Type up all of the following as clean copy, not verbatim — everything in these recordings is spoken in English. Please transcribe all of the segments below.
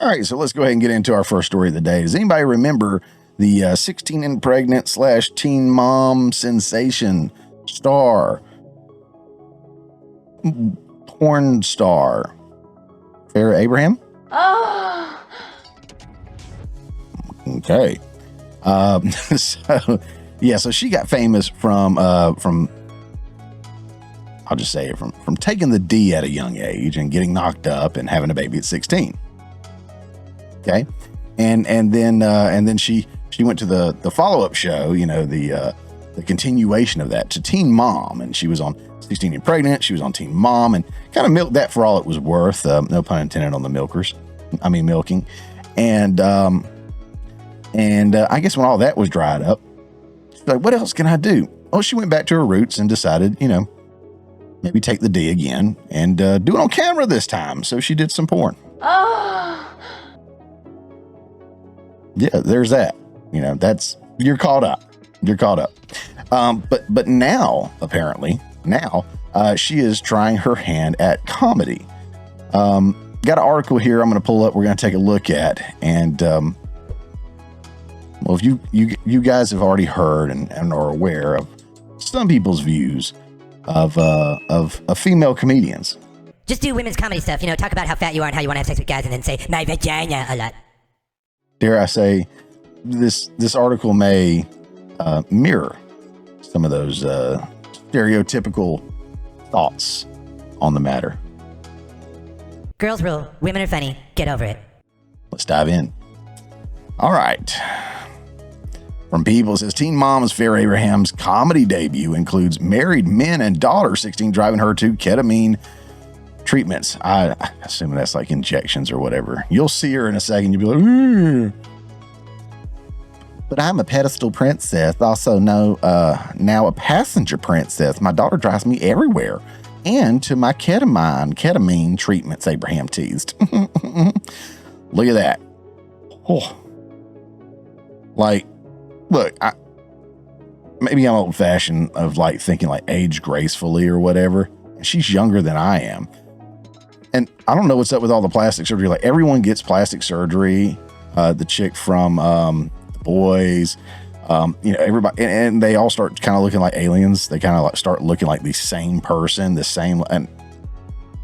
All right, so let's go ahead and get into our first story of the day. Does anybody remember the 16 and pregnant / teen mom sensation star, porn star, Farrah Abraham? Oh. Okay. So she got famous from I'll just say it, from taking the D at a young age and getting knocked up and having a baby at 16. Okay. And then she went to the follow-up show, the continuation of that, to Teen Mom, and she was on 16 and Pregnant. She was on Teen Mom and kind of milked that for all it was worth. No pun intended on the milking. And I guess when all that was dried up, she's like, what else can I do? Oh, she went back to her roots and decided, maybe take the D again and do it on camera this time. So she did some porn. Oh. Yeah, there's that. You're caught up. But now, apparently, she is trying her hand at comedy. Got an article here I'm going to pull up. We're going to take a look at. And, if you guys have already heard and are aware of some people's views of female comedians. Just do women's comedy stuff, talk about how fat you are and how you want to have sex with guys and then say, my vagina a lot. Dare I say, this article may mirror some of those stereotypical thoughts on the matter. Girls rule, women are funny, get over it. Let's dive in. All right. From People, it says, Teen Mom's Farrah Abraham's comedy debut includes married men and daughter 16 driving her to ketamine treatments. I assume that's like injections or whatever. You'll see her in a second. You'll be like, But I'm a pedestal princess. Also now a passenger princess. My daughter drives me everywhere. And to my ketamine treatments, Abraham teased. Look at that. Oh. Look, maybe I'm old fashioned of thinking age gracefully or whatever. She's younger than I am. And I don't know what's up with all the plastic surgery. Everyone gets plastic surgery. The chick from The Boys, everybody, and they all start kind of looking like aliens. They kind of start looking like the same person, and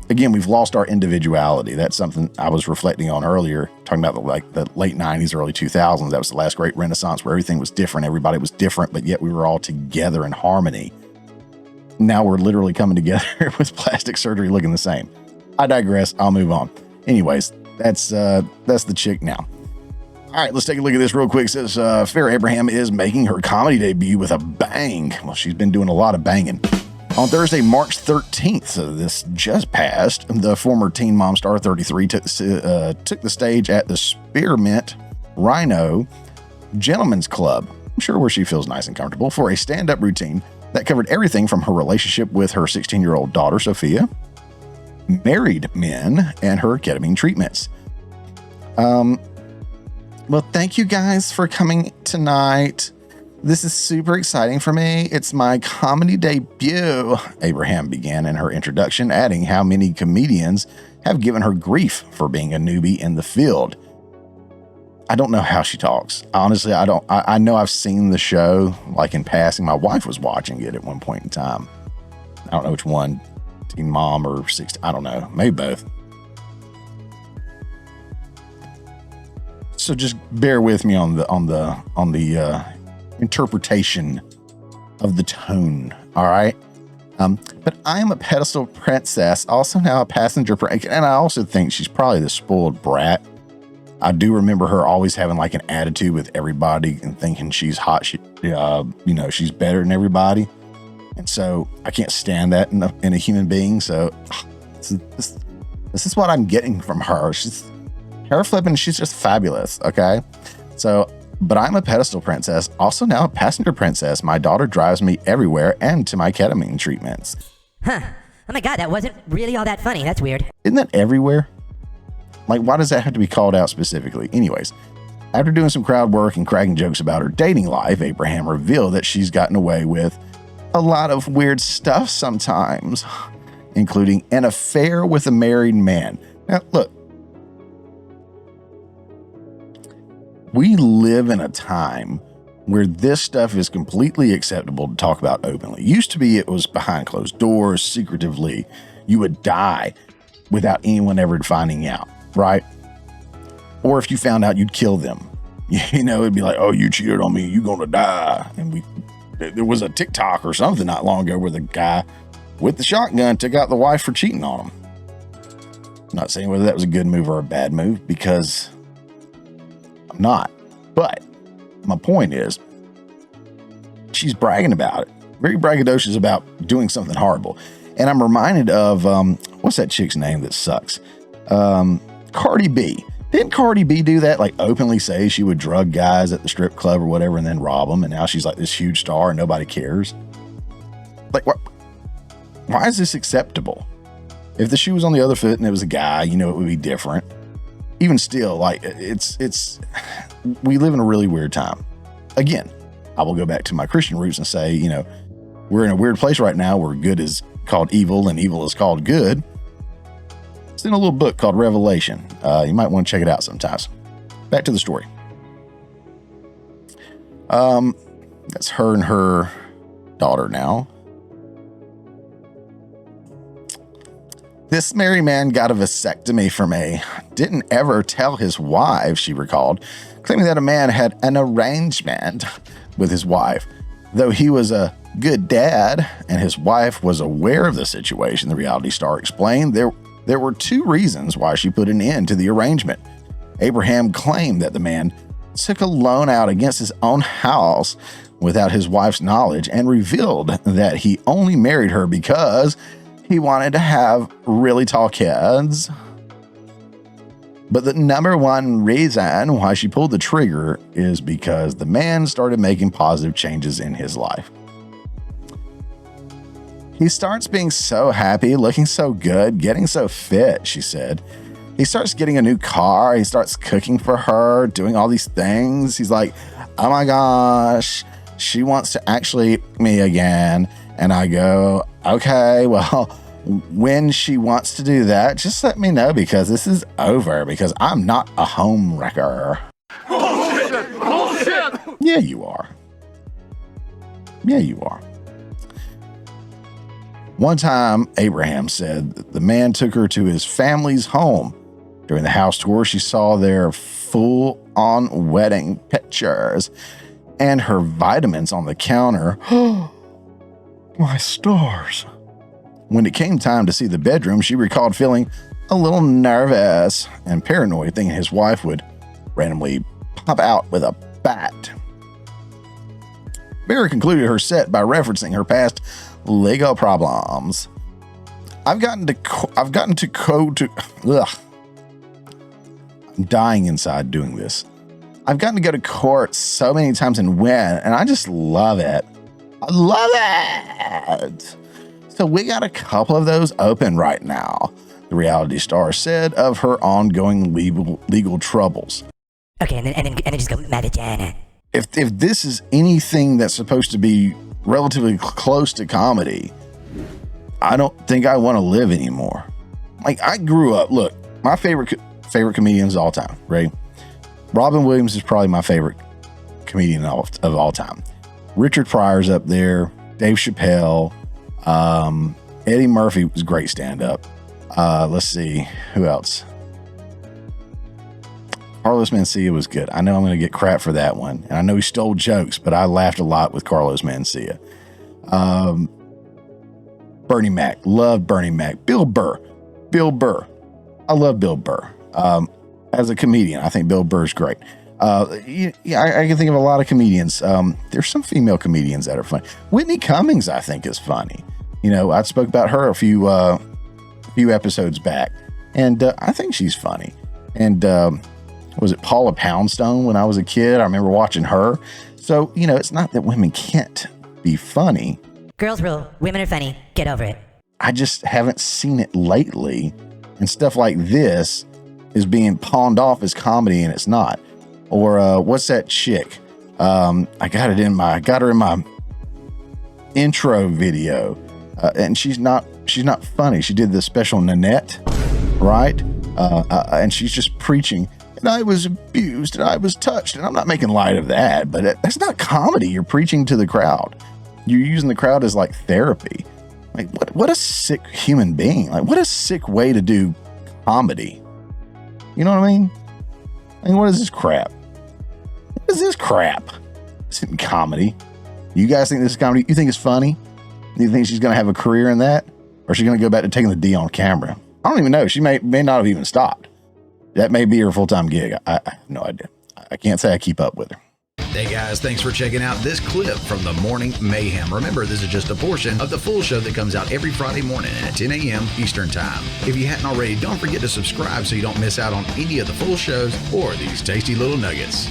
again, we've lost our individuality. That's something I was reflecting on earlier, talking about the late 90s, early 2000s. That was the last great renaissance where everything was different. Everybody was different, but yet we were all together in harmony. Now we're literally coming together with plastic surgery looking the same. I digress. I'll move on. Anyways, that's the chick now. All right, let's take a look at this real quick. It says Farrah Abraham is making her comedy debut with a bang. Well, she's been doing a lot of banging. On Thursday, March 13th, so this just passed, the former Teen Mom star 33 took the stage at the Spearmint Rhino Gentlemen's Club, I'm sure where she feels nice and comfortable, for a stand-up routine that covered everything from her relationship with her 16-year-old daughter, Sophia, married men, and her ketamine treatments. Well, thank you guys for coming tonight. This is super exciting for me. It's my comedy debut, Abraham began in her introduction, adding how many comedians have given her grief for being a newbie in the field. I don't know how she talks. Honestly, I don't. I know I've seen the show, in passing. My wife was watching it at one point in time. I don't know which one, Teen Mom or 16. I don't know. Maybe both. So just bear with me on the interpretation of the tone. All right. But I am a pedestal princess, also now a passenger, and I also think she's probably the spoiled brat. I do remember her always having an attitude with everybody and thinking she's hot. She's better than everybody. And so I can't stand that in a human being. So this is what I'm getting from her. She's hair flipping. She's just fabulous. Okay. So, but I'm a pedestal princess, also now a passenger princess. My daughter drives me everywhere and to my ketamine treatments. Huh. Oh my God, that wasn't really all that funny. That's weird. Isn't that everywhere? Why does that have to be called out specifically? Anyways, after doing some crowd work and cracking jokes about her dating life, Abraham revealed that she's gotten away with a lot of weird stuff sometimes, including an affair with a married man. Now, look, We live in a time where this stuff is completely acceptable to talk about openly. Used to be it was behind closed doors, secretively. You would die without anyone ever finding out, right? Or if you found out, you'd kill them. You know, it'd be like, oh, you cheated on me, you're gonna die. And there was a TikTok or something not long ago where the guy with the shotgun took out the wife for cheating on him. I'm not saying whether that was a good move or a bad move, because I'm not. But my point is, she's bragging about it, very braggadocious about doing something horrible. And I'm reminded of, what's that chick's name that sucks? Cardi B. Didn't Cardi B do that? Like openly say she would drug guys at the strip club or whatever and then rob them. And now she's like this huge star and nobody cares. Like, what? Why is this acceptable? If the shoe was on the other foot and it was a guy, you know, it would be different. Even still, like we live in a really weird time. Again, I will go back to my Christian roots and say, you know, we're in a weird place right now where good is called evil and evil is called good. It's in a little book called Revelation. You might want to check it out sometimes. Back to the story. That's her and her daughter now. This married man got a vasectomy from didn't ever tell his wife, she recalled, claiming that a man had an arrangement with his wife. Though he was a good dad and his wife was aware of the situation, the reality star explained, there were two reasons why she put an end to the arrangement. Abraham claimed that the man took a loan out against his own house without his wife's knowledge and revealed that he only married her because he wanted to have really tall kids. But the number one reason why she pulled the trigger is because the man started making positive changes in his life. He starts being so happy, looking so good, getting so fit, she said. He starts getting a new car. He starts cooking for her, doing all these things. He's like, oh my gosh, she wants to actually me again. And I go, okay, well, when she wants to do that, just let me know because this is over because I'm not a home wrecker. Bullshit! Bullshit! Yeah, you are. Yeah, you are. One time, Abraham said that the man took her to his family's home. During the house tour, she saw their full-on wedding pictures and her vitamins on the counter. My stars. When it came time to see the bedroom, she recalled feeling a little nervous and paranoid, thinking his wife would randomly pop out with a bat. Mary concluded her set by referencing her past Lego problems. I'm dying inside doing this. I've gotten to go to court so many times and win, and I just love it. I love it. So we got a couple of those open right now, the reality star said of her ongoing legal troubles. Okay, and then just go, my vagina. If this is anything that's supposed to be relatively close to comedy, I don't think I want to live anymore. Like, I grew up, look, my favorite comedians of all time, right? Robin Williams is probably my favorite comedian of all time. Richard Pryor's up there, Dave Chappelle, Eddie Murphy was great stand-up. Let's see, who else? Carlos Mencia was good. I know I'm going to get crap for that one. And I know he stole jokes, but I laughed a lot with Carlos Mencia. Bernie Mac. Love Bernie Mac. Bill Burr. I love Bill Burr. As a comedian, I think Bill Burr's great. I can think of a lot of comedians. There's some female comedians that are funny. Whitney Cummings, I think, is funny. You know, I spoke about her a few episodes back, and I think she's funny. And was it Paula Poundstone when I was a kid? I remember watching her. So, you know, it's not that women can't be funny. Girls rule. Women are funny. Get over it. I just haven't seen it lately. And stuff like this is being pawned off as comedy, and it's not. Or what's that chick? I got her in my intro video, and she's not funny. She did the special Nanette, right? And she's just preaching. and I was abused and I was touched. And I'm not making light of that, but that's not comedy. You're preaching to the crowd. You're using the crowd as like therapy. Like, what a sick human being. Like, what a sick way to do comedy. You know what I mean? I mean, what is this crap? What is this crap? This isn't comedy. You guys think this is comedy? You think it's funny? You think she's going to have a career in that? Or is she going to go back to taking the D on camera? I don't even know. She may not have even stopped. That may be her full-time gig. I have no idea. I can't say I keep up with her. Hey guys, thanks for checking out this clip from the Morning Mayhem. Remember, this is just a portion of the full show that comes out every Friday morning at 10 a.m. Eastern Time. If you hadn't already, don't forget to subscribe so you don't miss out on any of the full shows or these tasty little nuggets.